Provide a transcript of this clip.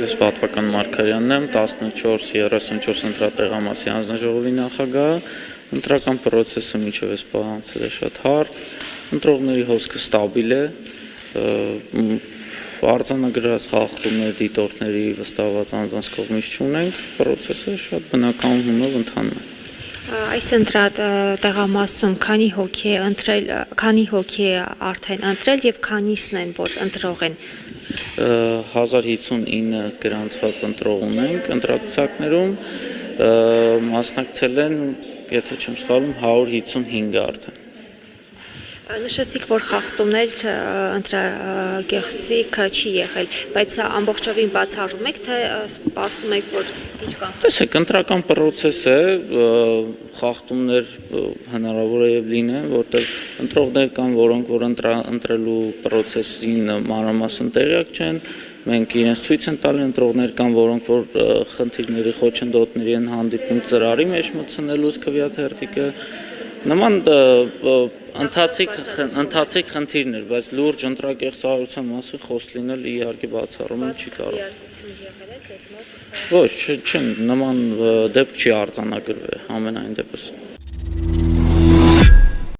Ես Պատվական Մարգարյանն եմ, 1434 ընտրատեղամասի հանձնաժողովի նախագահ, ընտրական պրոցեսը մինչև այս պահը անցել է շատ հարթ, ընտրողների հոսքը ստաբիլ է, արձանագրած խախտումներ դիտորդների վստահված անձանց կողմից չունենք, պրոցեսը շատ բնական հունով ընթանում է։ Այս ընտրատեղամասում քանի հոգի է արդեն ընտրել եւ քանիսն են, որ ընտրող են։ 1059 գրանցված ընտրող ունենք ընտրացուցակներում, մասնակցել են, եթե չեմ սխալվում, 155 արդեն։ Նշեցիք, որ խախտումներ ընտրագեղձիկը չի եղել, բայց ամբողջովին բացառում եք, թե սպասում եք, որ ինչ կան։ Տեսեք, ընտրական պրոցես է, խախտումներ հնարավոր է եւ լինեն, որտեղ ընտրողներ կան, որոնք որ ընտրելու պրոցեսին մանրամասն տեղյակ չեն, մենք իրենց ցույց են տալի, ընտրողներ կան, որոնք որ խնդիրների խոչընդոտների են հանդիպում ծրարի մեջ մտցնելուց քվեաթերթիկը, նման ընթացիկ խնդիրներ, բայց լուրջ ընտրակեղծարարության մասին խոսք լինել իհարկե բացառում չի կարող։ Ոչ, չեմ, նման դեպք չի արձանագրվել ամենայն դեպս։